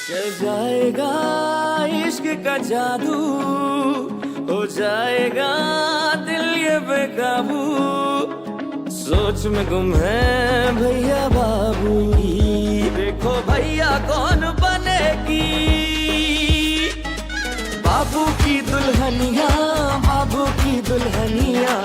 चल जाएगा इश्क का जादू, हो जाएगा दिल ये बेकाबू, सोच में गुम है भैया बाबू। देखो भैया कौन बनेगी बाबू की दुल्हनिया, बाबू की दुल्हनिया।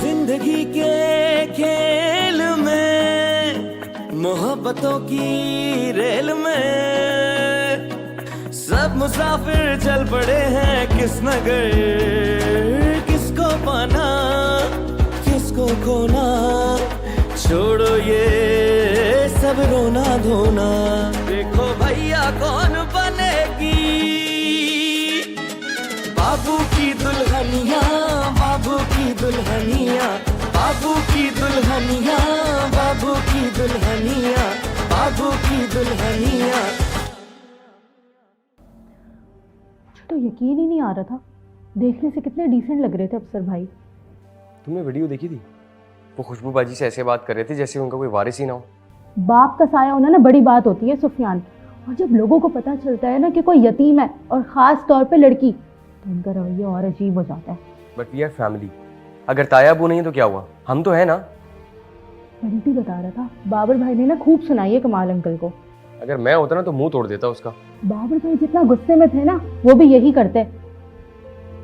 जिंदगी के खेल में, मोहब्बतों की रेल में, सब मुसाफिर चल पड़े हैं किस नगर, किसको पाना किसको खोना, छोड़ो ये सब रोना धोना। देखो भैया कौन बनेगी बाबू की दुल्हनिया, बाबू की दुल्हनिया, बाबू की दुल्हनिया, बाबू की दुल्हनिया, बाबू की दुल्हनिया। तो यकीन ही नहीं आ रहा था, देखने से कितने डिसेंट लग रहे थे अफसर भाई। तुमने वीडियो देखी थी? वो खुशबू बाजी से ऐसे बात कर रहे थे जैसे उनका कोई वारिस ही ना हो। बाप का साया होना ना बड़ी बात होती है सुफियान, और जब लोगों को पता चलता है ना कि कोई यतीम है और ख़ास तौर पे लड़की, तो उनका रवैया और अजीब हो जाता है। But we are family. अगर ताया बू नहीं है तो क्या हुआ, हम तो है ना। बंटी बता रहा था बाबर भाई ने ना खूब सुनाई है कमाल अंकल को। अगर मैं होता ना तो मुंह तोड़ देता उसका। बाबर भाई जितना गुस्से में थे ना वो भी यही करते,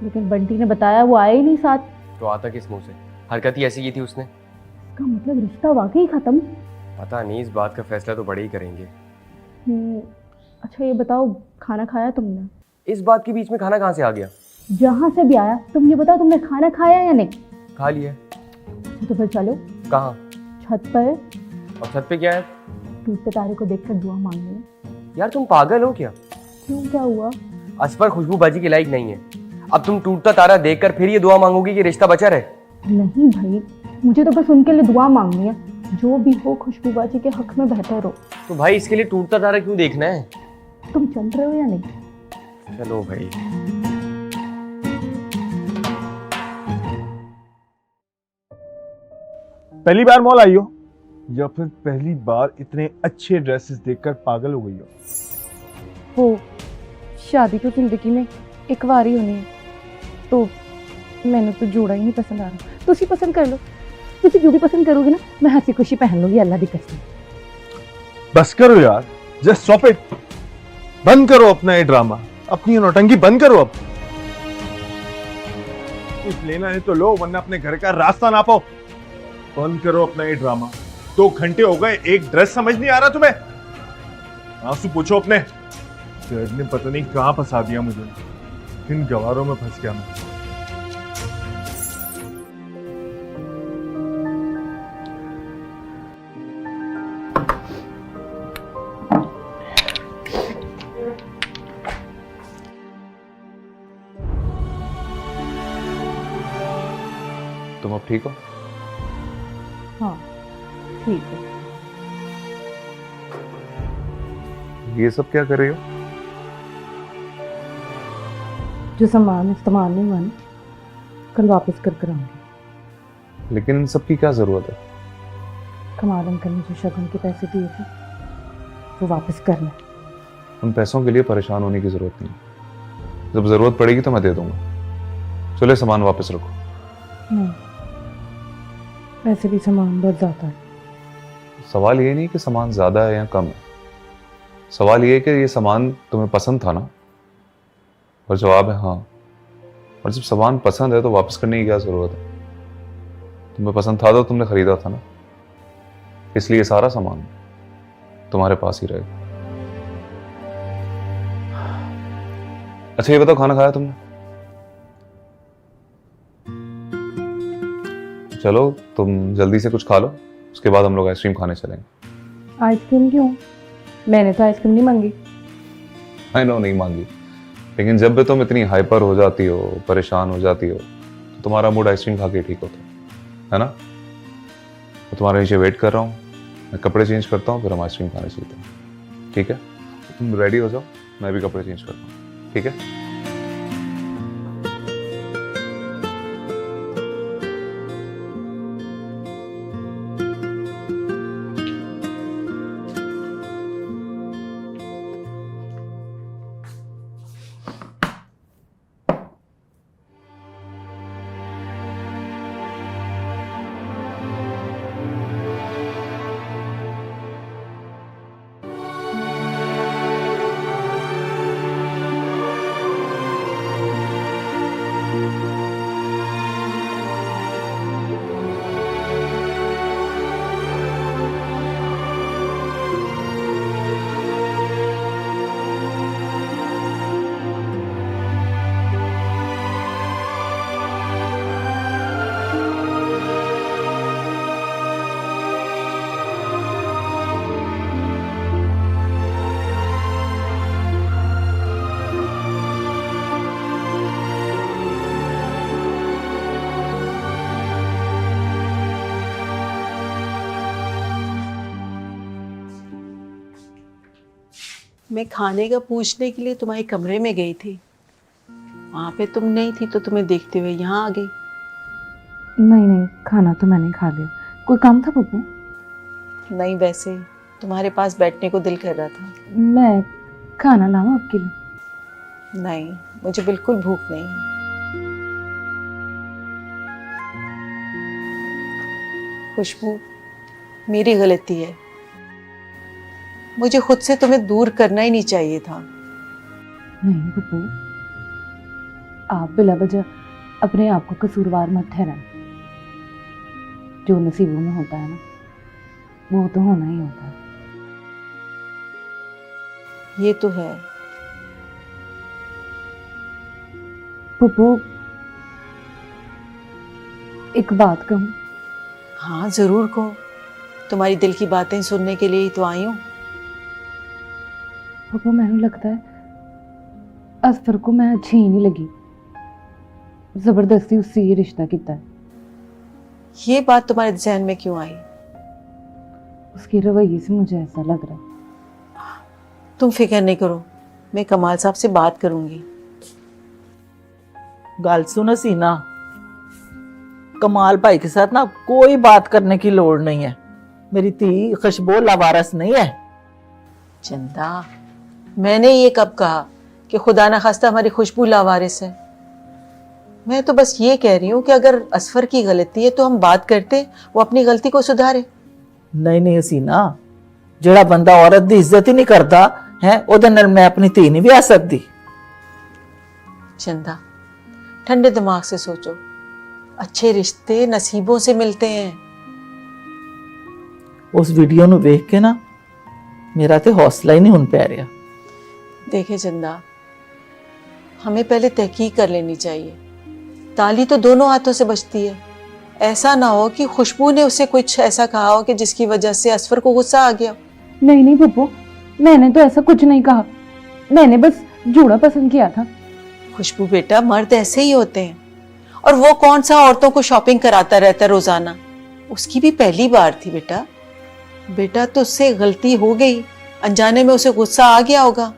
लेकिन बंटी ने बताया वो आए ही नहीं साथ। तो आता किस मुंह से, हरकत ही ऐसी की थी उसने। इसका मतलब रिश्ता वाकई खत्म। पता नहीं, इस बात का फैसला तो बड़े ही करेंगे। अच्छा ये बताओ खाना खाया तुमने? इस बात के बीच में खाना कहाँ से आ गया? जहाँ से भी आया तुम ये बताओ तुमने खाना खाया या नहीं? खा लिया। तो फिर चलो। कहाँ? छत पर। और छत पे क्या है? टूटते तारे को देखकर दुआ मांगनी है। यार तुम पागल हो क्या? क्यों, क्या हुआ? असफर खुशबू बाजी के लायक नहीं है। अब तुम टूटता तारा देखकर फिर ये दुआ मांगोगी कि रिश्ता बचा रहे? नहीं भाई, मुझे तो बस उनके लिए दुआ मांगनी है, जो भी हो खुशबू बाजी के हक में बेहतर हो। तो भाई इसके लिए टूटता तारा क्यों देखना है? तुम चल रहे हो या नहीं? चलो भाई। पहली बार मॉल आई हो या फिर पहली बार इतने अच्छे ड्रेसेस देखकर पागल हो गई हो? वो शादी तो जिंदगी में एक बार ही होनी है, तो मैंने तो जोड़ा ही नहीं पसंद आ रहा। तुसी पसंद कर लो, तुसी जो भी पसंद करोगे ना मैं हंसी खुशी पहन लूंगी, अल्लाह दी कसम। बस करो यार, जस्ट स्टॉप इट। बंद करो अपना ये ड्रामा, अपनी नौटंकी बंद करो अब। कुछ लेना है तो लो, वरना अपने घर का रास्ता ना पाओ। बंद करो अपना ये ड्रामा। 2 घंटे हो गए, एक ड्रेस समझ नहीं आ रहा तुम्हें? आंसू पूछो अपने। डैड ने पता नहीं कहां फंसा दिया मुझे, इन गवारों में फंस गया मैं। तुम अब ठीक हो? हाँ ठीक है। ये सब क्या कर रही हो? जो सामान इस्तेमाल नहीं हुआ ना, कल वापस कर कर आऊंगी। लेकिन इन सब की क्या जरूरत है? कमाल अंकल ने जो शगुन के पैसे दिए थे वो वापस करना। उन पैसों के लिए परेशान होने की जरूरत नहीं। जब जरूरत पड़ेगी तो मैं दे दूंगा। चलो सामान वापस रखो। नहीं, वैसे भी सामान बहुत ज्यादा है। सवाल ये नहीं कि सामान ज्यादा है या कम है, सवाल ये है कि ये सामान तुम्हें पसंद था ना? और जवाब है हाँ। और जब सामान पसंद है तो वापस करने की क्या जरूरत है? तुम्हें पसंद था तो तुमने खरीदा था ना, इसलिए सारा सामान तुम्हारे पास ही रहेगा। अच्छा ये बताओ, खाना खाया तुमने? चलो तुम जल्दी से कुछ खा लो, उसके बाद हम लोग आइसक्रीम खाने चलेंगे। आइसक्रीम क्यों? मैंने तो आइसक्रीम नहीं मांगी। आई नो नहीं मांगी, लेकिन जब भी तुम इतनी हाइपर हो जाती हो, परेशान हो जाती हो, तो तुम्हारा मूड आइसक्रीम खा के ठीक होता है ना? मैं तुम्हारे नीचे वेट कर रहा हूँ, मैं कपड़े चेंज करता हूँ, फिर हम आइसक्रीम खाने चलते हैं, ठीक है? तो तुम रेडी हो जाओ, मैं भी कपड़े चेंज करता हूँ, ठीक है? मैं खाने का पूछने के लिए तुम्हारे कमरे में गई थी, वहाँ पे तुम नहीं थी तो तुम्हें देखते हुए यहाँ आ गई। नहीं नहीं, खाना तो मैंने खा लिया। कोई काम था पप्पू? नहीं, वैसे तुम्हारे पास बैठने को दिल कर रहा था। मैं खाना लाऊं आपके लिए? नहीं, मुझे बिल्कुल भूख नहीं है। खुशबू, मेरी गलती है, मुझे खुद से तुम्हें दूर करना ही नहीं चाहिए था। नहीं पप्पू, आप बिला वजह अपने आप को कसूरवार मत ठहराएं। जो नसीबों में होता है ना, वो तो होना ही होता है। ये तो है। पप्पू, एक बात कहूं? हाँ जरूर कहो, तुम्हारी दिल की बातें सुनने के लिए ही तो आई हूँ। पप्पू, मैंने लगता है असफर को मैं अच्छी ही नहीं लगी, जबरदस्ती उससे ये रिश्ता किया है। ये बात तुम्हारे ज़हन में क्यों आई? उसके रवैये से मुझे ऐसा लग रहा है। तुम फिक्र नहीं करो, मैं कमाल साहब से बात करूंगी। गल सुनो सीना, कमाल भाई के साथ ना कोई बात करने की लोड़ नहीं है। मेरी धी खुशबू लावारस नहीं है। चंदा, मैंने ये कब कहा कि खुदा ना खास्ता हमारी खुशबू लावारिस है? मैं तो बस ये कह रही हूँ कि अगर असफर की गलती है तो हम बात करते, वो अपनी गलती को सुधारे। नहीं नहीं सीना, जेड़ा बंदा औरत दी इज्जत ही नहीं करता है, ओदे नाल मैं अपनी धी नहीं ब्याह सकदी। चंदा, ठंडे दिमाग से सोचो, अच्छे रिश्ते नसीबों से मिलते हैं। उस वीडियो नु वेख के ना मेरा ते हौसला ही नहीं हुन पै रहा। देखे चंदा, हमें पहले तहकीक कर लेनी चाहिए। ताली तो दोनों हाथों से बजती है। ऐसा ना हो कि खुशबू ने उसे कुछ ऐसा कहा हो कि जिसकी वजह से असफर को गुस्सा आ गया। नहीं नहीं पप्पू, मैंने तो ऐसा कुछ नहीं कहा। मैंने बस जूड़ा पसंद किया था। खुशबू बेटा, मर्द ऐसे ही होते हैं। और वो कौन सा औरतों को शॉपिंग कराता रहता है रोजाना? उसकी भी पहली बार थी बेटा। बेटा, तो उससे गलती हो गई, अनजाने में उसे गुस्सा आ गया होगा।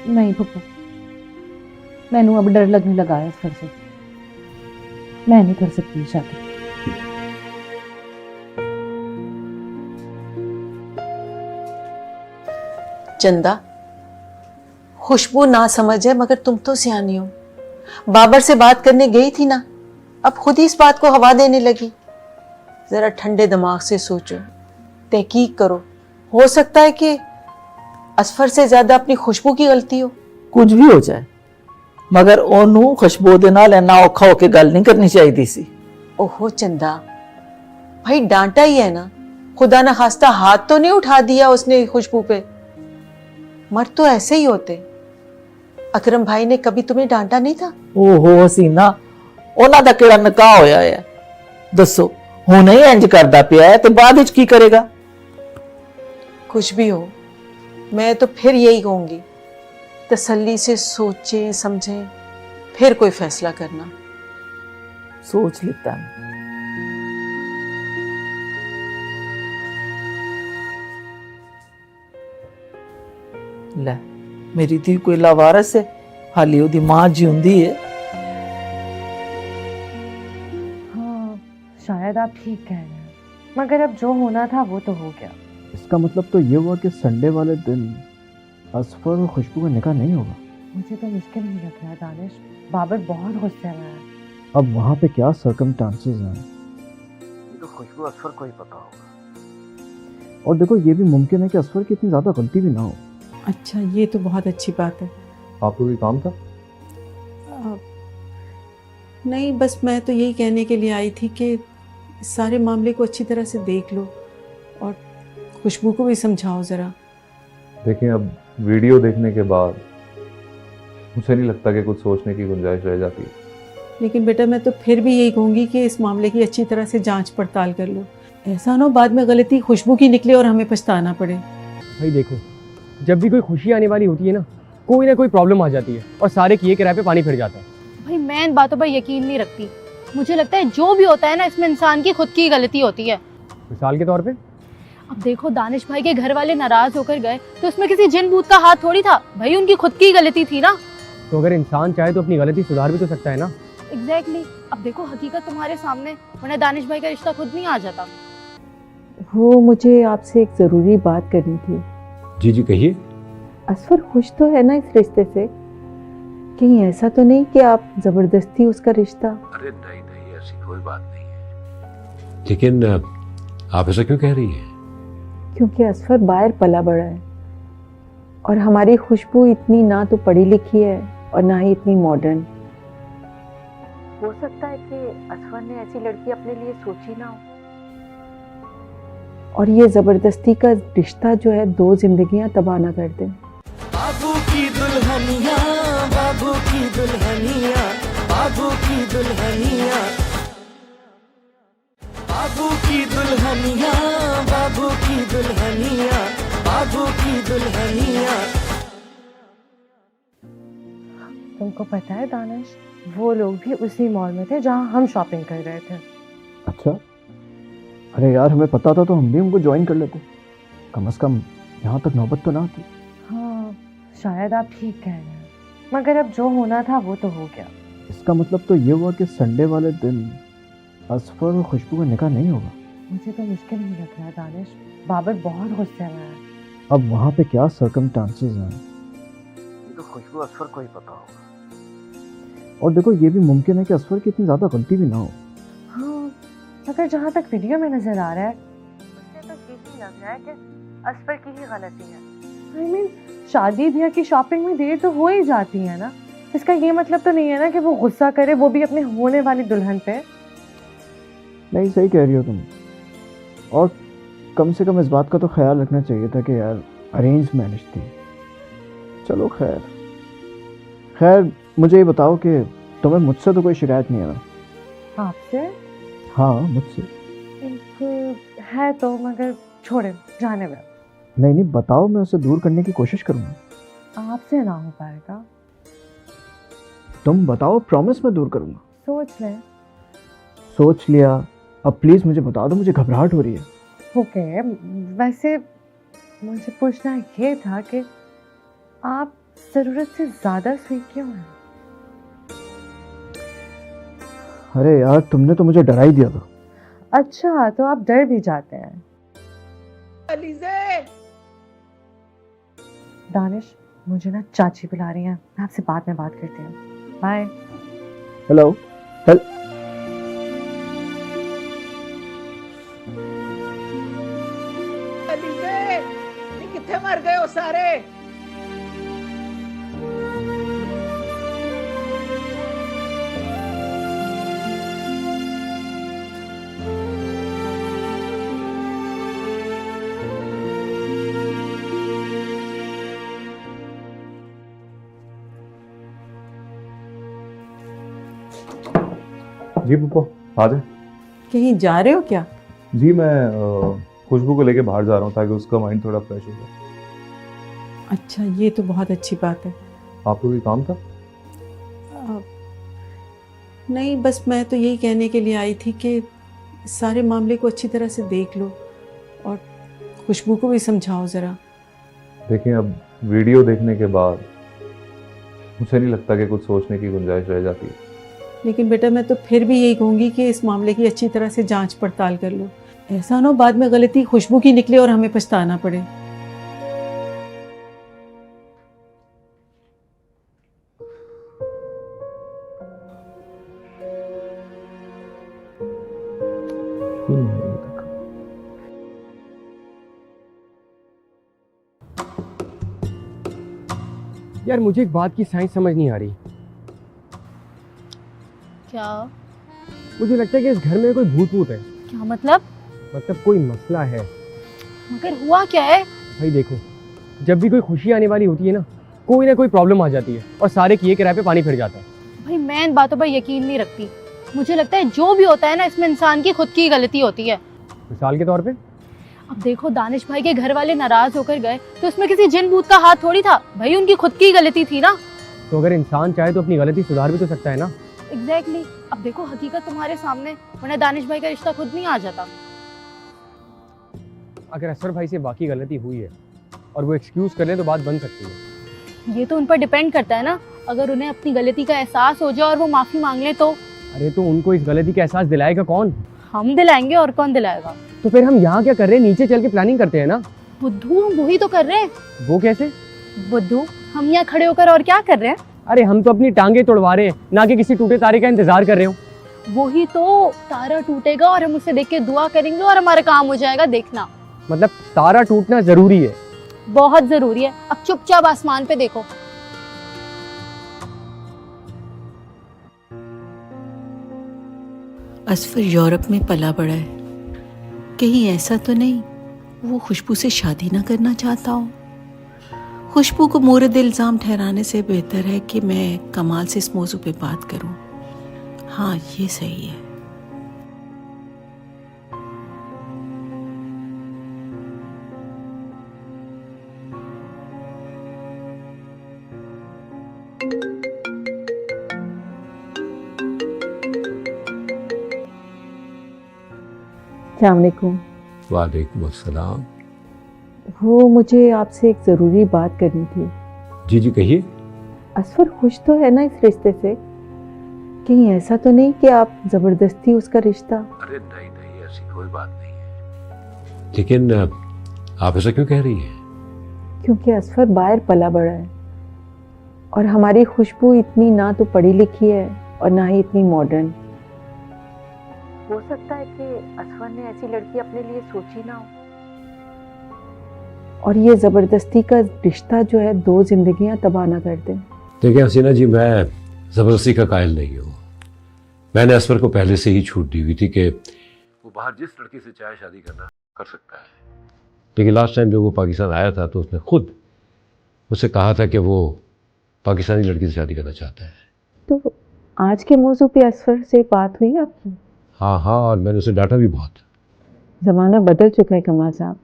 नहीं पप्पू, मैनू अब डर लगने लगा है असफर से। मैं नहीं कर सकती शादी। चंदा, खुशबू ना समझ है, मगर तुम तो सियानी हो। बाबर से बात करने गई थी ना, अब खुद ही इस बात को हवा देने लगी। जरा ठंडे दिमाग से सोचो, तहकीक करो। हो सकता है कि असफर से ज्यादा अपनी खुशबू की गलती हो। कुछ भी हो जाए, मगर ओनू खुशबू दे नाल इन्ना औखा होके गल नहीं करनी चाहिए सी। ओहो चंदा, भाई डांटा ही है ना, खुदा ना खास्ता हाथ तो नहीं उठा दिया उसने खुशबू पे। मर्द तो ऐसे ही होते। अकरम भाई ने कभी तुम्हें डांटा नहीं था? ओहो हसीना, ਉਹਨਾਂ ਦਾ ਕਿਹੜਾ ਨਿਕਾਹ ਹੋਇਆ ਹੈ? ਦੱਸੋ, ਹੁਣੇ ਹੀ ਇੰਜ ਕਰਦਾ ਪਿਆ ਹੈ ਤੇ ਬਾਅਦ ਵਿੱਚ ਕੀ ਕਰੇਗਾ? कुछ भी हो, मैं तो फिर यही कहूंगी, तसल्ली से सोचें समझें, फिर कोई फैसला करना। सोच लिता है। ਲੈ, ਮੇਰੀ ਧੀ ਕੋਈ ਲਾਵਾਰਸ ਹੈ? ਹਾਲੇ ਉਹਦੀ ਮਾਂ ਜਿਉਂਦੀ है। हाँ, शायद आप ठीक कह रहे हैं, मगर अब जो होना था वो तो हो गया। इसका मतलब तो ये हुआ कि संडे वाले दिन असफर और खुशबू का निकाह नहीं होगा। मुझे तो मुश्किल नहीं लग रहा दानिश, बाबर बहुत गुस्से में है। अब वहाँ पे क्या सर्कमस्टांसेस हैं, ये तो खुशबू असफर को ही पता होगा। और देखो ये भी मुमकिन है कि असफर की इतनी ज़्यादा गलती भी ना हो। अच्छा, ये तो बहुत अच्छी बात है। आपको कोई काम था? नहीं, बस मैं तो यही कहने के लिए आई थी कि सारे मामले को अच्छी तरह से देख लो और खुशबू को भी समझाओ जरा। देखें, अब वीडियो देखने के बाद मुझे नहीं लगता कि कुछ सोचने की गुंजाइश रह जाती है। लेकिन बेटा, मैं तो फिर भी यही कहूंगी कि इस मामले की अच्छी तरह से जांच पड़ताल कर लो। ऐसा ना हो बाद में गलती खुशबू की निकले और हमें पछताना पड़े। भाई देखो, जब भी कोई खुशी आने वाली होती है ना कोई प्रॉब्लम आ जाती है और सारे किए किराए पे पानी फिर जाता है। भाई मैं इन बातों पर यकीन नहीं रखती। मुझे लगता है जो भी होता है ना, इसमें इंसान की खुद की गलती होती है। मिसाल के तौर पे अब देखो दानिश भाई के घर वाले नाराज होकर गए तो उसमें किसी जिन भूत का हाथ थोड़ी था, भाई उनकी खुद की गलती थी ना। तो अगर इंसान चाहे तो अपनी गलती सुधार भी तो सकता है ना। एग्जैक्टली अब देखो हकीकत तुम्हारे सामने, वरना दानिश भाई का रिश्ता खुद नहीं आ जाता। वो मुझे आपसे एक ज़रूरी बात करनी थी। जी जी कहिए। असफर खुश तो है ना इस रिश्ते से? कहीं ऐसा तो नहीं कि आप ज़बरदस्ती उसका रिश्ता? अरे नहीं नहीं, ऐसी कोई बात नहीं है। लेकिन आप ऐसा क्यों कह रही हैं? क्योंकि असफर बाहर पला बड़ा है और हमारी खुशबू इतनी ना तो पढ़ी लिखी है और ना ही इतनी मॉडर्न। हो सकता है कि असफर ने ऐसी लड़की अपने लिए सोची ना हो, और ये जबरदस्ती का रिश्ता जो है 2 जिंदगियां तबाह ना कर दे। बाबू की दुल्हनिया, बाबू की दुल्हनिया, बाबू की दुल्हनिया, बाबू की दुल्हनिया, बाबू की दुल्हनिया, बाबू की दुल्हनिया। तुमको पता है दानिश, वो लोग भी उसी मॉल में थे जहाँ हम शॉपिंग कर रहे थे। अच्छा, अरे यार हमें पता था तो हम भी उनको ज्वाइन कर लेते, कम से कम यहाँ तक नौबत तो ना आती। हाँ शायद आप ठीक कह रहे हैं, मगर अब जो होना था वो तो हो गया। इसका मतलब तो ये हुआ कि संडे वाले दिन असफर और खुशबू का निकाह नहीं होगा। मुझे तो मुश्किल ही लग रहा है दानिश, बाबर बहुत गुस्से में है। अब वहाँ पे क्या सर्कमस्टांसेस हैं, ये तो खुशबू असफर को ही पता होगा। और देखो ये भी मुमकिन है कि असफर की इतनी ज़्यादा गलती भी ना हो। हाँ मगर जहाँ तक वीडियो में नजर आ रहा है मुझे तो यही लग रहा है कि असफर की ही गलती है। I mean, शादी ब्याह की शॉपिंग में देर तो हो ही जाती है ना, इसका ये मतलब तो नहीं है ना कि वो गुस्सा करे, वो भी अपने होने वाली दुल्हन पे। नहीं सही कह रही हो तुम, और कम से कम इस बात का तो ख्याल रखना चाहिए था कि यार अरेंज मैरिज थी। चलो खैर खैर, मुझे ये बताओ कि तुम्हें मुझसे तो कोई शिकायत नहीं है ना? आपसे? हाँ मुझसे। एक है तो, मगर छोड़े जाने में। नहीं नहीं बताओ, मैं उसे दूर करने की कोशिश करूँगा। आपसे ना हो पाएगा। तुम बताओ, प्रॉमिस मैं दूर करूँगा। सोच लें। सोच लिया, अब प्लीज़ मुझे बता दो, मुझे घबराहट हो रही है। ओके, वैसे मुझे पूछना ये था कि आप ज़रूरत से ज़्यादा स्वीट क्यों हैं? अरे यार तुमने तो मुझे डरा ही दिया था। अच्छा तो आप डर भी जाते हैं। दानिश मुझे ना चाची बुला रही हैं, मैं आपसे बाद में बात करती हूँ। बाय। हेलो कितने मर गए हो सारे? जी पप्पा आ जाए। कहीं जा रहे हो क्या? जी मैं खुशबू को लेके बाहर जा रहा हूँ ताकि उसका माइंड थोड़ा फ्रेश हो जाए। अच्छा ये तो बहुत अच्छी बात है। आपको कोई काम था? नहीं बस मैं तो यही कहने के लिए आई थी कि सारे मामले को अच्छी तरह से देख लो और खुशबू को भी समझाओ ज़रा। देखें अब वीडियो देखने के बाद मुझे नहीं लगता कि कुछ सोचने की गुंजाइश रह जाती है। लेकिन बेटा मैं तो फिर भी यही कहूँगी कि इस मामले की अच्छी तरह से जांच पड़ताल कर लो, ऐसा ना हो बाद में गलती खुशबू की निकले और हमें पछताना पड़े। यार मुझे एक बात की साइंस समझ नहीं आ रही। क्या? मुझे लगता है कि इस घर में कोई भूत भूत है। क्या मतलब कोई मसला है। मगर हुआ क्या है? भाई देखो, जब भी कोई खुशी आने वाली होती है ना कोई प्रॉब्लम आ जाती है और सारे किए किराए पे पानी फिर जाता है। भाई मैं इन बातों पर यकीन नहीं रखती। मुझे लगता है जो भी होता है ना इसमें इंसान की खुद की गलती होती है। मिसाल के तौर पे अब देखो दानिश भाई के घर वाले नाराज होकर गए तो उसमें किसी जिन भूत का हाथ थोड़ी था, भाई उनकी खुद की गलती थी ना। तो अगर इंसान चाहे तो अपनी गलती सुधार भी तो सकता है ना। एग्जैक्टली अब देखो हकीकत तुम्हारे सामने, वरना दानिश भाई का रिश्ता खुद नहीं आ जाता। अगर असफर भाई से बाकी गलती हुई है और वो एक्सक्यूज कर ले तो बात बन सकती है। ये तो उन पर डिपेंड करता है ना, अगर उन्हें अपनी गलती का एहसास हो जाए और वो माफ़ी मांग ले तो। अरे तो उनको इस गलती का एहसास दिलाएगा कौन? हम दिलाएंगे, और कौन दिलाएगा? तो फिर हम यहाँ क्या कर रहे हैं? नीचे चल के प्लानिंग करते हैं ना। बुद्धू, हम वही तो कर रहे हैं। वो कैसे? बुद्धू, हम यहाँ खड़े होकर और क्या कर रहे हैं? अरे हम तो अपनी टांगे तोड़वा रहे हैं, ना कि किसी टूटे तारे का इंतजार कर रहे हो। वही तो, तारा टूटेगा और हम उसे देख के दुआ करेंगे और हमारा काम हो जाएगा, देखना। मतलब तारा टूटना जरूरी है? बहुत जरूरी है। अब चुपचाप आसमान पे देखो। असफर यूरोप में पला बड़ा है, कहीं ऐसा तो नहीं वो खुशबू से शादी ना करना चाहता हो? खुशबू को मोरद इल्ज़ाम ठहराने से बेहतर है कि मैं कमाल से इस मौजू पे बात करूं। हाँ, ये सही है। अस्सलामुअलैकुम। वालेकुम अस्सलाम। वो मुझे आपसे एक ज़रूरी बात करनी थी। जी जी कहिए। असफर खुश तो है ना इस रिश्ते से? कहीं ऐसा तो नहीं कि आप ज़बरदस्ती उसका रिश्ता? अरे नहीं नहीं, ऐसी कोई बात नहीं है। लेकिन आप ऐसा क्यों कह रही हैं? क्योंकि असफर बाहर पला बड़ा है और हमारी खुशबू इतनी ना तो पढ़ी लिखी है और ना ही इतनी मॉडर्न। हो सकता है कि असफर ने ऐसी लड़की अपने लिए सोची ना हो, और ये जबरदस्ती का रिश्ता जो है 2 जिंदगियां तबाह ना कर दे। देखिए हसीना जी, मैं ज़बरदस्ती का कायल नहीं हूँ। मैंने असफर को पहले से ही छूट दी हुई थी कि वो बाहर जिस लड़की से चाहे शादी करना कर सकता है। लेकिन लास्ट टाइम जब वो पाकिस्तान आया था तो उसने खुद मुझसे कहा था कि वो पाकिस्तानी लड़की से शादी करना चाहता है। तो आज के मौजू पे असफर से बात हुई आपकी? हाँ हाँ, और मैंने उसे डांटा भी बहुत। ज़माना बदल चुका है कमाल साहब,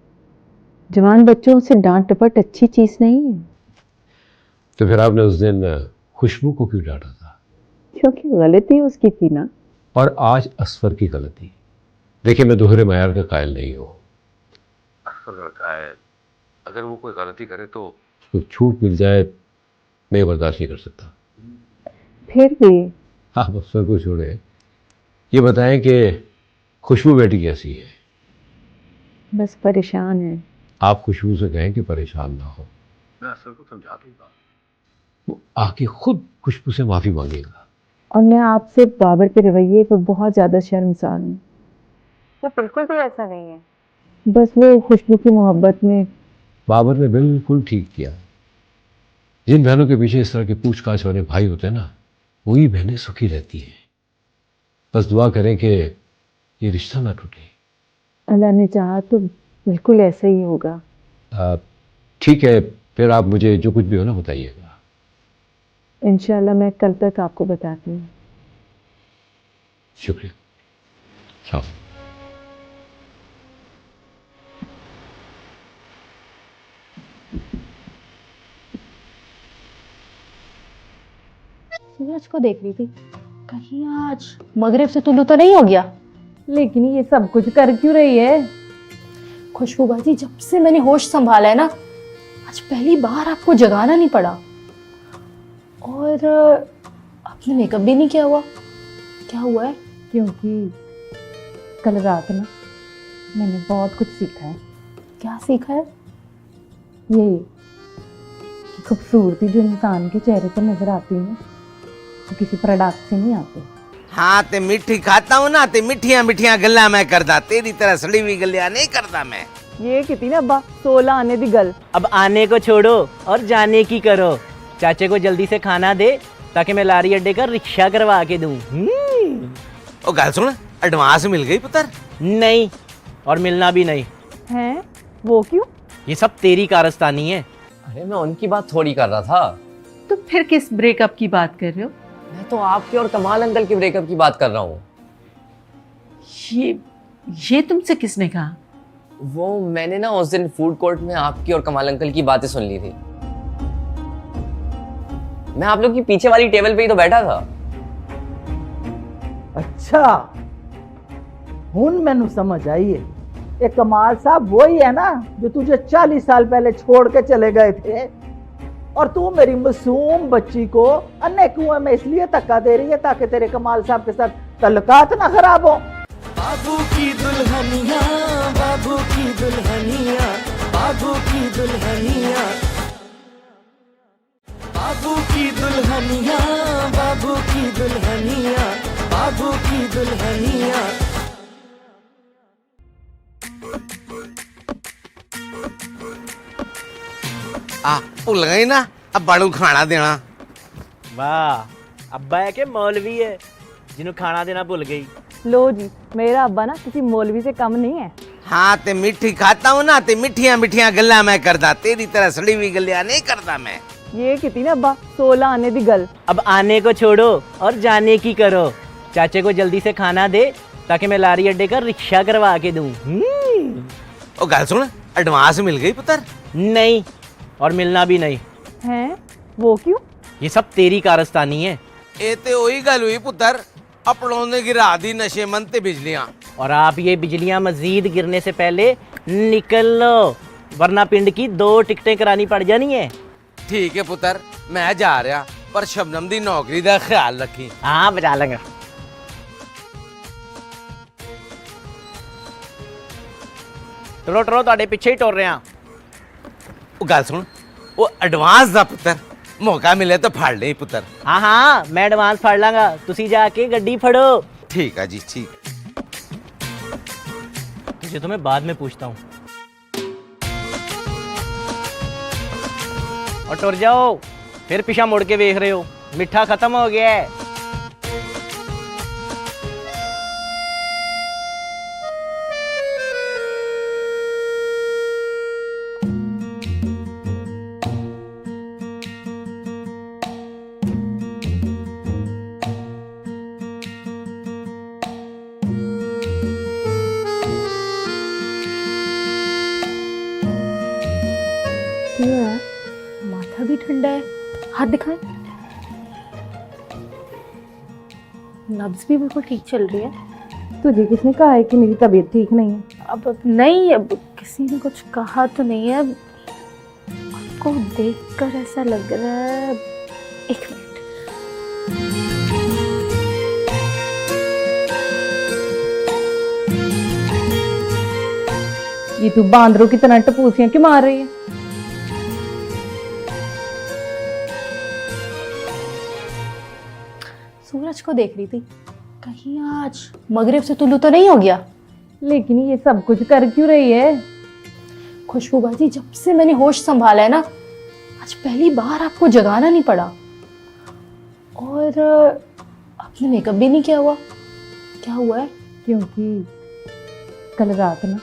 जवान बच्चों से डांट टपट अच्छी चीज़ नहीं है। तो फिर आपने उस दिन खुशबू को क्यों डांटा था? क्योंकि गलती उसकी थी ना। और आज असफर की गलती। देखिए मैं दोहरे मायार का कायल नहीं हूँ। असफर का कायल, अगर वो कोई गलती करे तो उसको छूट मिल जाए, मैं बर्दाश्त नहीं कर सकता। फिर भी आप असफर को छोड़े, ये बताएं कि खुशबू बेटी कैसी है? बस परेशान है। आप खुशबू से कहें कि परेशान ना हो, मैं असफर को समझा दूंगा। वो आके खुद खुशबू से माफ़ी मांगेगा। और मैं आपसे बाबर के रवैये पर बहुत ज़्यादा शर्मसार हूँ। वो बिल्कुल भी ऐसा नहीं है, बस वो खुशबू की मोहब्बत में। बाबर ने बिल्कुल ठीक किया। जिन बहनों के पीछे इस तरह के पूछताछ वाले भाई होते हैं ना, वही बहनें सुखी रहती हैं। बस दुआ करें कि ये रिश्ता ना टूटे। अल्लाह ने चाहा तो बिल्कुल ऐसा ही होगा। ठीक है, फिर आप मुझे जो कुछ भी हो ना बताइएगा। इंशाल्लाह मैं कल तक आपको बताती हूँ। शुक्रिया। हाँ। सूरज को देख रही थी, कहीं आज मगरिब से तुलू तो नहीं हो गया? लेकिन ये सब कुछ कर क्यों रही है? खुशबू बाजी, जब से मैंने होश संभाला है ना, आज पहली बार आपको जगाना नहीं पड़ा। और आपने मेकअप भी नहीं किया हुआ, क्या हुआ है? क्योंकि कल रात ना मैंने बहुत कुछ सीखा है। क्या सीखा है? ये कि खूबसूरती जो इंसान के चेहरे पर नजर आती है ना, वो किसी प्रोडक्ट से नहीं आती। हाँ, ते मिठी खाता हूँ ना, ते मिठिया मिठिया गल्ला मैं करदा, तेरी तरह सड़ी हुई गल्ला नहीं करता मैं। ये कितनी ना अब्बा 16 आने दी गल। अब आने को छोड़ो और जाने की करो। चाचे को जल्दी से खाना दे ताकि मैं लारी अड्डे का रिक्शा करवा के दूं। ओ गल सुन, एडवांस मिल गई पुत्र? नहीं, और मिलना भी नहीं है। वो क्यों? ये सब तेरी कारस्तानी है। अरे मैं उनकी बात थोड़ी कर रहा था। तो फिर किस ब्रेकअप की बात कर रहे हो? मैं तो आपके और कमाल अंकल के ब्रेकअप की बात कर रहा हूँ। ये तुमसे किसने कहा? वो मैंने ना उस दिन फूड कोर्ट में आपकी और कमाल अंकल की बातें सुन ली थी। मैं आप लोग की पीछे वाली टेबल पे ही तो बैठा था। अच्छा, हुन मैनू समझ आई है। ये कमाल साहब वही है ना जो तुझे 40 साल पहले छोड़ के चले गए थे, और तू मेरी मासूम बच्ची को अन्य कुएं में इसलिए धक्का दे रही है ताकि तेरे कमाल साहब के साथ तल्लुकात ना खराब हो। बाबू की दुल्हनिया, बाबू की दुल्हनिया, बाबू की दुल्हनिया, बाबू की दुल्हनिया, बाबू की दुल्हनिया, बाबू की दुल्हनिया। आ भुल गई ना, अब बड़ू खाना देना। वाह, अब्बा है के मौलवी है जिन्हों खाना देना भूल गई। लो जी, मेरा अब्बा ना किसी मौलवी से कम नहीं है। हाँ ते मिठी खाता हूँ ना, ते मिठिया मिठिया गल्ला मैं करदा, तेरी तरह सड़ी हुई गल्ला नहीं करदा मैं। ये कितनी ना अब्बा 16 आने दी गल। अब आने को छोड़ो और जाने की करो। चाचे को जल्दी से खाना दे ताकि मैं लारी अड्डे का रिक्शा करवा के दूं। ओ गल सुन, एडवांस मिल गई पुत्र? नहीं, और मिलना भी नहीं। हैं? वो क्यों? ये सब तेरी कारस्तानी है। ए ते वही गल हुई पुत्र, अपनों ने गिरा दी नशे मन ते बिजलियां। और आप ये बिजलियां मजीद गिरने से पहले निकल लो, वरना पिंड की 2 टिकटें करानी पड़ जानी है। ठीक है पुत्र, मैं जा रहा, पर शबनम दी नौकरी दा ख्याल रखी। हाँ, बचा लेंगे। टरो टरो, ਤੁਹਾਡੇ ਪਿੱਛੇ ਹੀ ਟੁਰ ਰਿਹਾ। ਉਹ ਗੱਲ ਸੁਣ, ਉਹ ਐਡਵਾਂਸ ਦਾ ਪੁੱਤਰ, मौका मिले तो फाड़ ले पुत्र। हाँ हाँ, मैं एडवांस फाड़ लांगा, तुसी जाके गड्डी फड़ो। ठीक है जी, ठीक। तुझे तो मैं बाद में पूछता हूँ। और टुर जाओ, फिर पीछा मुड़ के देख रहे हो, मिठा खत्म हो गया है। माथा भी ठंडा है, हाथ दिखाएं। नब्ज भी बिल्कुल ठीक चल रही है। तुझे किसने कहा है कि मेरी तबीयत ठीक नहीं है? अब नहीं, अब किसी ने कुछ कहा तो नहीं है। आपको देखकर ऐसा लग रहा है। एक मिनट। ये तू बांदरों की तरह टपूसियां क्यों मार रही है? सूरज को देख रही थी, कहीं आज मगरिब से तुल्लू तो नहीं हो गया। लेकिन ये सब कुछ कर क्यों रही है? खुशबू बाजी, जब से मैंने होश संभाला है ना, आज पहली बार आपको जगाना नहीं पड़ा। और आपने मेकअप भी नहीं किया हुआ। क्या हुआ है? क्योंकि कल रात ना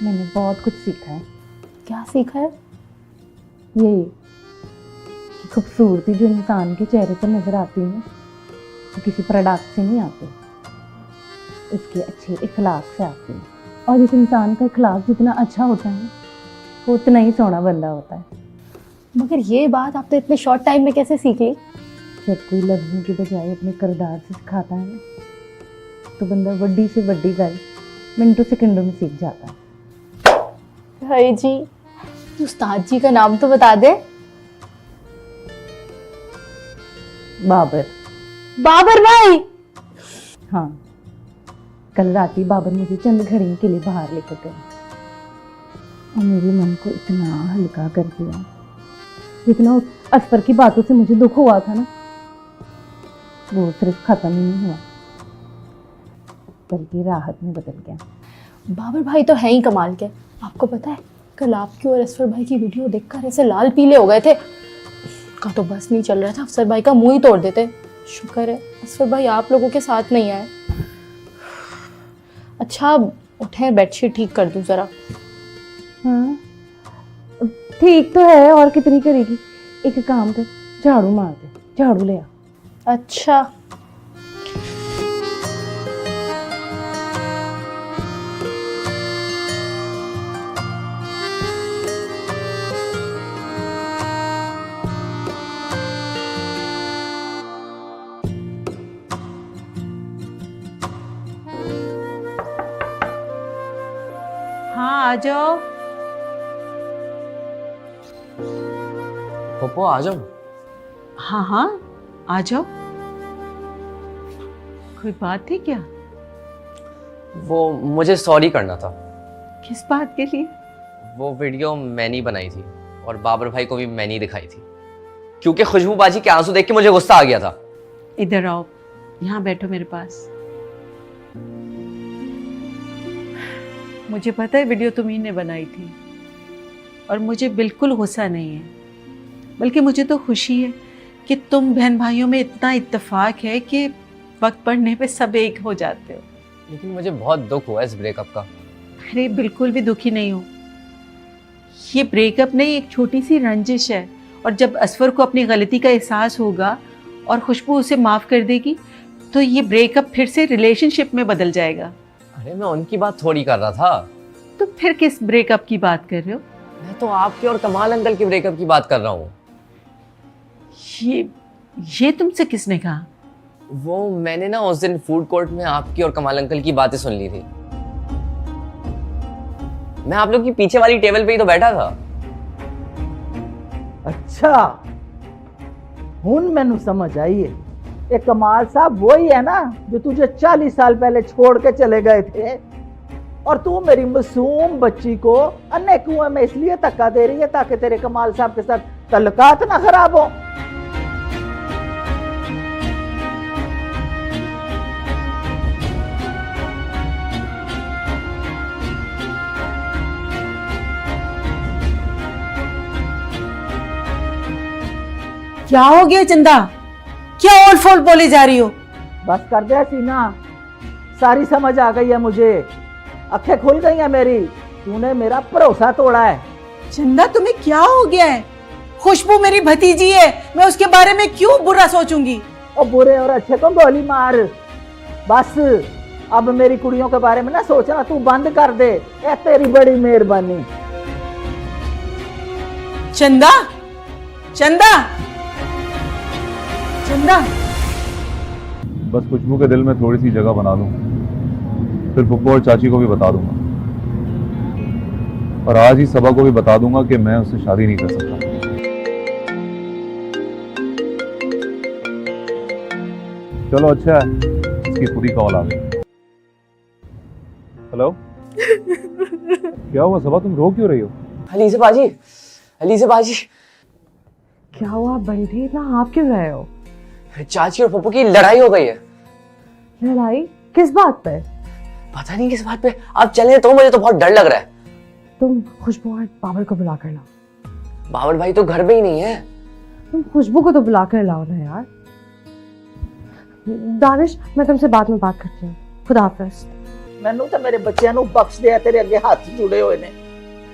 मैंने बहुत कुछ सीखा है। क्या सीखा है? ये कि खूबसूरती जो इंसान के चेहरे पर नजर आती है वो किसी प्रोडक्ट से नहीं आती, उसके अच्छे इखलाक से आती है। और जिस इंसान का इखलाक जितना अच्छा होता है वो उतना ही सोना बंदा होता है। मगर ये बात आपने इतने शॉर्ट टाइम में कैसे सीख ली? जब कोई लफ्ज़ों के बजाय अपने किरदार से सिखाता है ना, तो बंदा बड़ी से बड़ी गल मिनटों सेकंडों में सीख जाता है। भाई जी, उस्ताद जी का नाम तो बता दे। बाबर। बाबर भाई? हाँ, कल रात ही बाबर मुझे चंद घड़ी के लिए बाहर लेकर गए और मेरे मन को इतना हल्का कर दिया। जितना उस असफर की बातों से मुझे दुख हुआ था ना, वो सिर्फ खत्म ही नहीं हुआ बल्कि राहत में बदल गया। बाबर भाई तो है ही कमाल के। आपको पता है, कल आपकी और असफर भाई की वीडियो देखकर ऐसे लाल पीले हो गए थे का तो बस नहीं चल रहा था, अफसर भाई का मुंह ही तोड़ देते। शुक्र है असफर भाई आप लोगों के साथ नहीं आए। अच्छा, उठे, बेडशीट ठीक कर दूं जरा। हाँ ठीक तो है, और कितनी करेगी? एक काम कर, झाड़ू मार दे, झाड़ू ले आ। अच्छा, आ जाओ। पप्पू आ जाओ। हाँ हाँ आ जाओ। कोई बात थी क्या? वो मुझे सॉरी करना था। किस बात के लिए? वो वीडियो मैंने ही बनाई थी और बाबर भाई को भी मैंने ही दिखाई थी, क्योंकि खुशबू बाजी के आंसू देख के मुझे गुस्सा आ गया था। इधर आओ, यहाँ बैठो मेरे पास। मुझे पता है वीडियो तुम्ही ने बनाई थी और मुझे बिल्कुल गुस्सा नहीं है, बल्कि मुझे तो खुशी है कि तुम बहन भाइयों में इतना इत्तेफाक है कि वक्त पड़ने पे सब एक हो जाते हो। लेकिन मुझे बहुत दुख हुआ इस ब्रेकअप का। अरे बिल्कुल भी दुखी नहीं हो। ये ब्रेकअप नहीं, एक छोटी सी रंजिश है, और जब असफर को अपनी गलती का एहसास होगा और खुशबू उसे माफ़ कर देगी तो ये ब्रेकअप फिर से रिलेशनशिप में बदल जाएगा। अरे मैं उनकी बात थोड़ी कर रहा था। तो फिर किस ब्रेकअप की बात कर रहे हो? मैं तो आपके और कमाल अंकल के ब्रेकअप की बात कर रहा हूँ। ये तुमसे किसने कहा? वो मैंने ना उस दिन फूड कोर्ट में आपकी और कमाल अंकल की बातें सुन ली थी। मैं आप लोग की पीछे वाली टेबल पे ही तो बैठा था। अच्छा, हुन मैनू समझ आई है। ये कमाल साहब वही है ना जो तुझे 40 साल पहले छोड़ के चले गए थे, और तू मेरी मासूम बच्ची को अन्य कुएं में इसलिए धक्का दे रही है ताकि तेरे कमाल साहब के साथ तल्लुकात ना खराब हो। क्या हो गया चंदा? क्या ओल फोल बोले जा रही हो? बस कर दे सीना, सारी समझ आ गई है मुझे, अखें खुल गई है मेरी। तूने मेरा भरोसा तोड़ा है। चंदा तुम्हें क्या हो गया है? खुशबू मेरी भतीजी है, मैं उसके बारे में क्यों बुरा सोचूंगी? और बुरे और अच्छे को गोली मार। बस अब मेरी कुड़ियों के बारे में ना सोचना, तू बंद कर दे। ये तेरी बड़ी मेहरबानी। चंदा, चंदा, चंदा। बस खुशबू के दिल में थोड़ी सी जगह बना लूं, फिर पप्पू और चाची को भी बता दूंगा, और आज ही सबा को भी बता दूंगा कि मैं उससे शादी नहीं कर सकता। चलो अच्छा है, इसकी खुद ही कॉल आ गई। हेलो। क्या हुआ सबा, तुम रो क्यों रही हो? अली से बाजी, अली से बाजी। क्या हुआ बंटी, इतना आप क्यों रहे हो? चाची और पप्पू की लड़ाई हो गई है। लड़ाई किस बात पे? पता नहीं किस बात पे। आप चले तो मुझे तो बहुत डर लग रहा है। तुम खुशबू और बाबर को बुला कर लाओ। बाबर भाई तो घर में ही नहीं है। तुम खुशबू को तो बुला कर लाओ ना यार। दानिश, मैं तुमसे बाद में बात करती हूँ। खुदा हाफिज। मैनू तो मेरे बच्चों को बख्श दिया, तेरे अगे हाथ जुड़े हुए ने।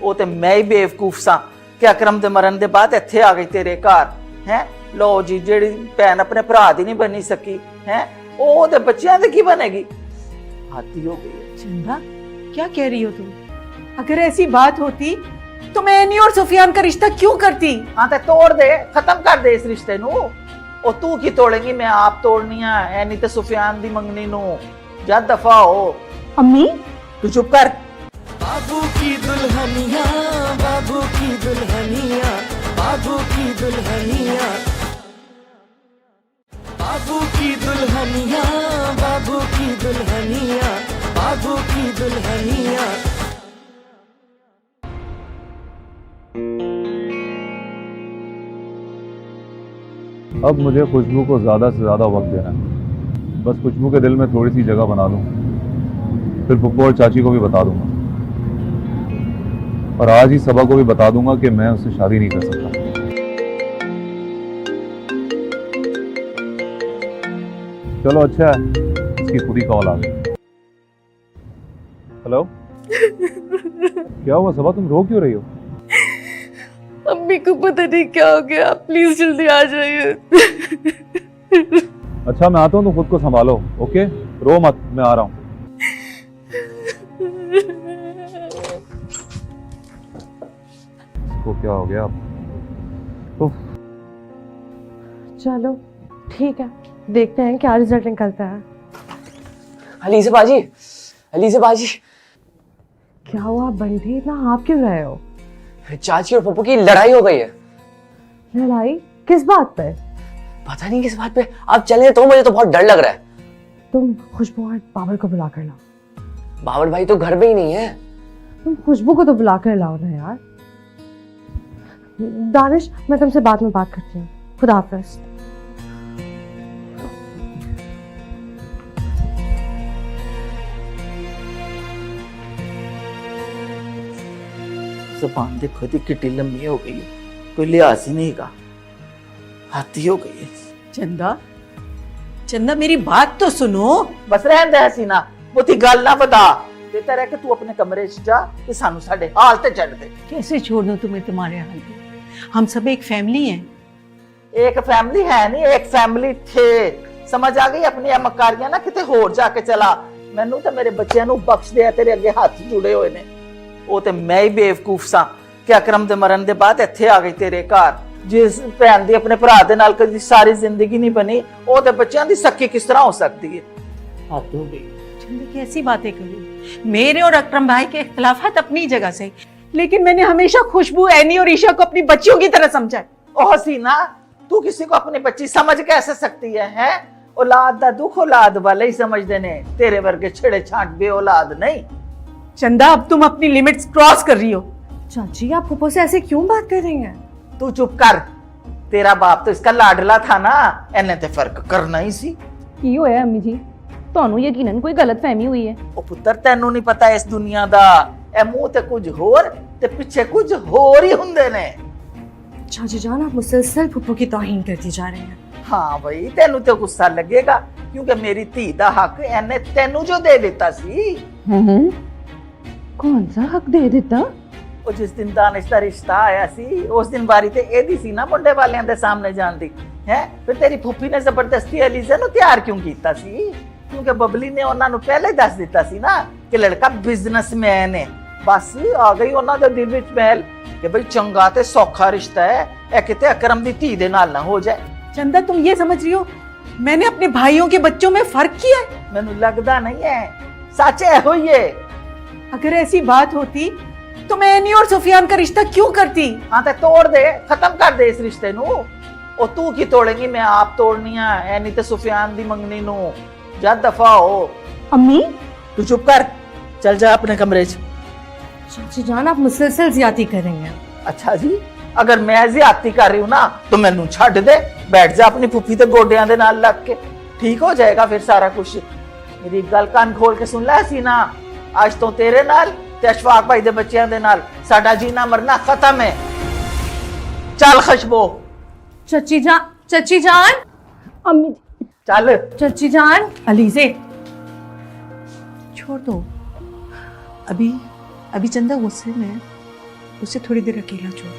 वो तो मैं ही बेवकूफ सा कि अकरम दे मरन दे बाद इत्थे आ गई तेरे घर है। लो जी, जेड़ी भैन अपने भरा दी नहीं बनी सकी है, वो ते बच्चों की बनेगी? हाथी हो गई। चंदा, क्या कह रही हो तुम? अगर ऐसी बात होती तो मैं एनी और सुफियान का रिश्ता क्यों करती? हाँ तो तोड़ दे, खत्म कर दे इस रिश्ते नू। ओ तू की तोड़ेगी, मैं आप तोड़नी है। एनी तो सुफियान दी मंगनी नू। जा दफा हो। अम्मी तू चुप कर। बाबू की दुल्हनिया, बाबू की दुल्हनिया, बाबू की दुल्हनिया, बाबू की दुल्हनिया, बाबू की दुल्हनिया, बाबू की दुल्हनिया। अब मुझे खुशबू को ज्यादा से ज्यादा वक्त देना है। बस खुशबू के दिल में थोड़ी सी जगह बना लूं, फिर पप्पू और चाची को भी बता दूंगा, और आज ही सबा को भी बता दूंगा कि मैं उससे शादी नहीं कर सकता। चलो अच्छा है, इसकी खुद ही कॉल आ गई। हेलो। क्या हुआ सबा, तुम रो क्यों रही हो? अम्मी को पता नहीं क्या हो गया, प्लीज जल्दी आ जाइए। अच्छा मैं आता हूँ, तुम खुद को संभालो, ओके? रो मत, मैं आ रहा हूँ। इसको क्या हो गया? उफ। चलो ठीक है, देखते हैं क्या रिजल्ट निकलता है। अली से बाजी, अली से बाजी। क्या हुआ बंटी, इतना आप क्यों रहे हो? चाची और पप्पू की लड़ाई हो गई है। लड़ाई किस बात पे? पता नहीं किस बात पे। आप चले तो मुझे तो बहुत डर लग रहा है। तुम खुशबू और बाबर को बुला कर लाओ। बाबर भाई तो घर में ही नहीं है। तुम खुशबू को तो बुला कर लाओ ना यार। दानिश, मैं तुमसे बाद में बात करती हूँ। खुदा हाफिज। जुबान देखो दी कितनी लंबी हो गई है, कोई लिहाज ही नहीं का, हाथी हो गई है। चंदा, चंदा मेरी बात तो सुनो। बस रहन दे हसीना, मोती गल ना बता। देता रह कि तू अपने कमरे च जा ते सानू साडे हाल ते चढ़ दे। कैसे छोड़ दूं तुम्हें तुम्हारे हाल पे? हम सब एक फैमिली हैं। एक फैमिली है नहीं, एक फैमिली थे। समझ आ गई? अपनी मकारियां ना किते होर जाके चला। मैनू ते मेरे बच्चों नू बख्श दे, तेरे अगे हाथ जुड़े हुए ने। ਉਹ ਤੇ ਮੈਂ ਹੀ ਬੇਵਕੂਫ ਸਾਂ ਕਿ ਅਕਰਮ ਦੇ ਮਰਨ ਦੇ ਬਾਅਦ ਇੱਥੇ ਆ ਗਈ ਤੇਰੇ ਘਰ। ਜਿਸ ਭੈਣ ਦੀ ਆਪਣੇ ਭਰਾ ਦੇ ਨਾਲ ਕਦੀ ਸਾਰੀ ਜ਼ਿੰਦਗੀ ਨਹੀਂ ਬਣੀ, ਉਹ ਤੇ ਬੱਚਿਆਂ ਦੀ ਸੱਕੀ ਕਿਸ ਤਰ੍ਹਾਂ ਹੋ ਸਕਦੀ ਹੈ? ਹੱਦ ਹੋ ਗਈ। चंदा कैसी बातें करूं? मेरे और अकरम भाई के इख्तिलाफात अपनी जगह से, लेकिन मैंने हमेशा खुशबू, एनी और ईशा को अपनी बच्चियों की तरह समझा है। ओ हसीना, तू किसी को अपनी बच्ची समझ कैसे सकती है, हैं? औलाद दा दुख औलाद वाले ही समझते ने, तेरे वर्गे छेड़े छांट बे औलाद नहीं। चंदा, अब तुम अपनी लिमिट्स क्रॉस कर रही हो। चाची, आप फूफो से ऐसे क्यों बात कर रही हैं? तू चुप कर। तेरा बाप तो इसका लाडला था ना, इन्हें ते फर्क करना ही सी। की होया अम्मी जी? ਤੁਹਾਨੂੰ ਯਕੀਨਨ ਕੋਈ ਗਲਤਫਹਿਮੀ ਹੋਈ ਹੈ। ਉਹ ਪੁੱਤਰ, ਤੈਨੂੰ ਨਹੀਂ ਪਤਾ ਇਸ ਦੁਨੀਆ ਦਾ। ਇਹ ਮੂੰਹ ਤੇ ਕੁਝ ਹੋਰ ਤੇ ਪਿੱਛੇ ਕੁਝ ਹੋਰ ਹੀ ਹੁੰਦੇ ਨੇ। चाची जान, आप मुसलसल फूफो की तौहीन करती जा रही हैं। हाँ भाई, तेनू तो गुस्सा लगेगा क्योंकि मेरी धी दा हक इन्हें तेनू जो दे दिता सी। कौन सा हक दे दिता? ਉਹ ਜਿਸ ਦਿਨ ਦਾਨਿਸ਼ ਦਾ ਰਿਸ਼ਤਾ ਆਇਆ ਸੀ, ਉਸ ਦਿਨ ਵਾਰੀ ਤੇ ਇਹਦੀ ਸੀ ਨਾ ਮੁੰਡੇ ਵਾਲਿਆਂ ਦੇ ਸਾਹਮਣੇ ਜਾਣ ਦੀ। ਹੈ ਫਿਰ ਤੇਰੀ ਫੁੱਫੀ ਨੇ ਜ਼ਬਰਦਸਤੀ ਅਲੀਜ਼ਾ ਨੂੰ ਤਿਆਰ ਕਿਉਂ ਕੀਤਾ ਸੀ? ਕਿਉਂਕਿ ਬਬਲੀ ਨੇ ਉਹਨਾਂ ਨੂੰ ਪਹਿਲੇ ਦੱਸ ਦਿੱਤਾ ਸੀ ਨਾ ਕਿ ਲੜਕਾ ਬਿਜ਼ਨਸਮੈਨ ਹੈ। ਬਸ ਆ ਗਈ ਉਹਨਾਂ ਦੇ ਦਿਲ ਵਿੱਚ ਮਹਿਲ ਕਿ ਬਈ ਚੰਗਾ ਤੇ ਸੌਖਾ ਰਿਸ਼ਤਾ ਹੈ, ਇਹ ਕਿਤੇ ਅਕਰਮ ਦੀ ਧੀ ਦੇ ਨਾਲ ਨਾ ਹੋ ਜਾਏ। चंदा, तुम ये समझ रही हो मैंने अपने भाइयों के बच्चों में फर्क किया है? ਮੈਨੂੰ ਲੱਗਦਾ नहीं है, सच ਇਹੋ ਹੀ है। अगर ऐसी बात होती तो मैं एनी और सुफियान का रिश्ता क्यों करती? हाँ तो तोड़ दे, खत्म कर दे इस रिश्ते नू। ਉਹ ਤੂੰ ਕੀ ਤੋੜेगी, मैं आप तोड़नी है। ਐ ਨਹੀਂ ਤੇ ਸੁਫਿਆਨ ਦੀ ਮੰਗਣੀ ਨੂੰ ਜਾ ਦਫਾ हो। अम्मी, तू चुप कर, चल जा अपने कमरे च। चाची जान, आप मुसलसल ज्यादती कर रही हैं। अच्छा जी, अगर मैं ज्यादती कर रही हूँ ना तो मैनू छੱਡ दे, बैठ जा अपनी फुफी ते गोडियां दे नाल लग के, ठीक हो जाएगा फिर सारा कुछ। मेरी गल कान खोल के सुन लै सीना, आज तो तेरे नाल ते अशफाक भाई दे बच्चियां दे नाल साडा जीना मरना खत्म है। चल खुशबू। चाची जान, अम्मी, चल। चाची जान। अलीजे, छोड़ दो। अभी चंदा गुस्से में है, उसे थोड़ी देर अकेला छोड़।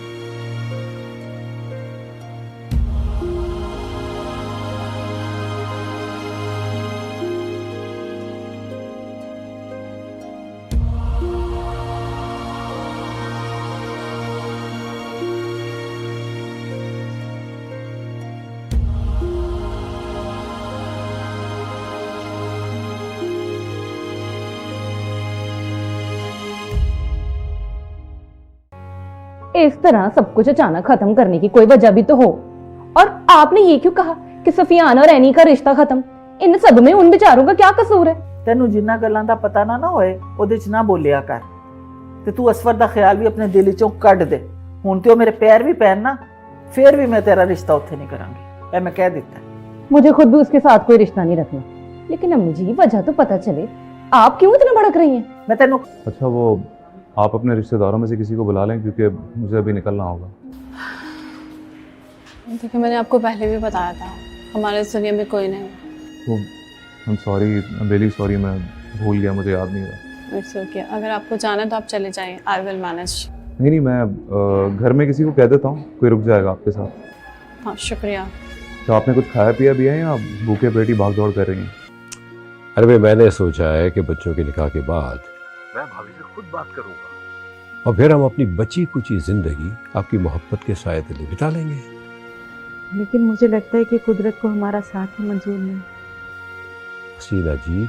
इस तरह सब कुछ अचानक खत्म करने की कोई वजह भी तो हो। और आपने ये क्यों कहा कि सफियान और एनी का रिश्ता खत्म? इन सब में उन बेचारों का क्या कसूर है? तेनू जिन्ना गल्लां दा पता ना होए ओदे च ना बोलिया कर ते तू असफर दा ख्याल भी अपने दिल चों कढ दे। हुण ते ओ मेरे पैर भी पैन ना, फिर भी मैं तेरा रिश्ता उत्थे नहीं करांगी, ऐ मैं कह दिता। मुझे खुद भी उसके साथ कोई रिश्ता नहीं रखना। लेकिन अम्मी जी, वजह तो पता चले, आप क्यों इतना भड़क रही हैं? मैं तेनू अच्छा, वो आप अपने रिश्तेदारों में से किसी को बुला लें क्योंकि मुझे अभी निकलना होगा। देखिए, मैंने आपको पहले भी बताया था, हमारे इस दुनिया में कोई नहीं। तो I am sorry, I am really sorry, मैं भूल गया, मुझे याद नहीं रहा। इट्स ओके, अगर आपको जाना है तो आप चले जाइए, आई विल मैनेज। नहीं, मैं घर में किसी को कह देता हूँ, कोई रुक जाएगा आपके साथ। हाँ, शुक्रिया। तो आपने कुछ खाया पिया भी है या भूखे पेट ही भाग दौड़ कर रही हैं? अरे भाई, मैंने सोचा है कि बच्चों के निकाह के बाद मैं भाभी से खुद बात करूंगा और फिर हम अपनी बची कुची जिंदगी आपकी मोहब्बत के साए तले बिता लेंगे। लेकिन मुझे लगता है कि कुदरत को हमारा साथ ही मंजूर नहीं। हसीना जी,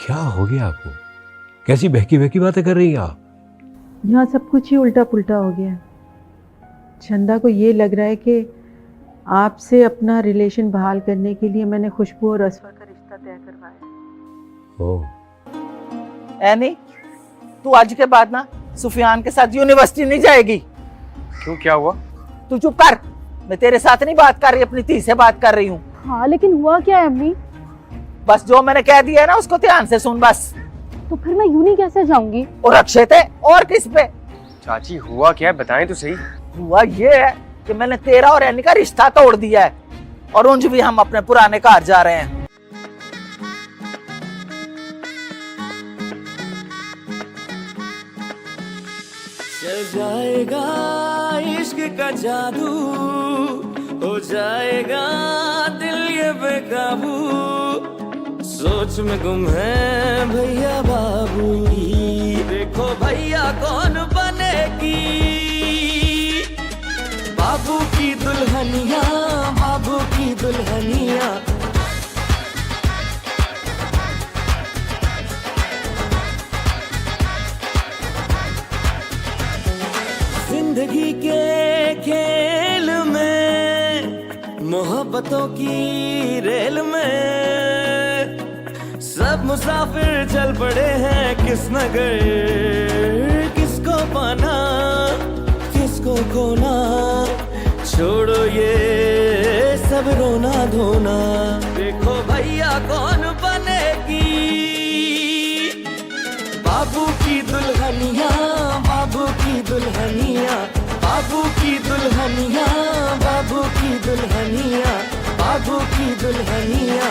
क्या हो गया आपको? कैसी बहकी बहकी बातें कर रही हैं आप? यहाँ सब कुछ ही उल्टा पुल्टा हो गया। चंदा को ये लग रहा है कि आपसे अपना रिलेशन बहाल करने के लिए मैंने खुशबू और असफर का रिश्ता तय करवाया। ओह, एनी, तू आज के बाद ना सुफियान के साथ यूनिवर्सिटी नहीं जाएगी। क्यों, क्या हुआ? तू चुप कर, मैं तेरे साथ नहीं बात कर रही, अपनी धी से बात कर रही हूँ। हाँ लेकिन हुआ क्या है अम्मी? बस जो मैंने कह दिया है ना उसको ध्यान से सुन बस। तो फिर मैं यूं नहीं कैसे जाऊंगी? और अक्षय थे और किस पे? चाची हुआ क्या है, बताएं तो सही। हुआ ये है कि मैंने तेरा और एनी का रिश्ता तोड़ दिया है और उंज भी हम अपने पुराने घर जा रहे हैं। चल जाएगा इश्क का जादू, हो जाएगा दिल ये बेकाबू, सोच में गुम है भैया बाबू। देखो भैया कौन बनेगी बाबू की दुल्हनिया, बाबू की दुल्हनिया। जिंदगी के खेल में, मोहब्बतों की रेल में, सब मुसाफिर चल पड़े हैं किस नगर, किसको पाना किसको खोना, छोड़ो ये सब रोना धोना। देखो भैया कौन बनेगी बाबू की दुल्हनिया, बाबू की दुल्हनिया, बाबू की दुल्हनिया, बाबू की दुल्हनिया, बाबू की दुल्हनिया।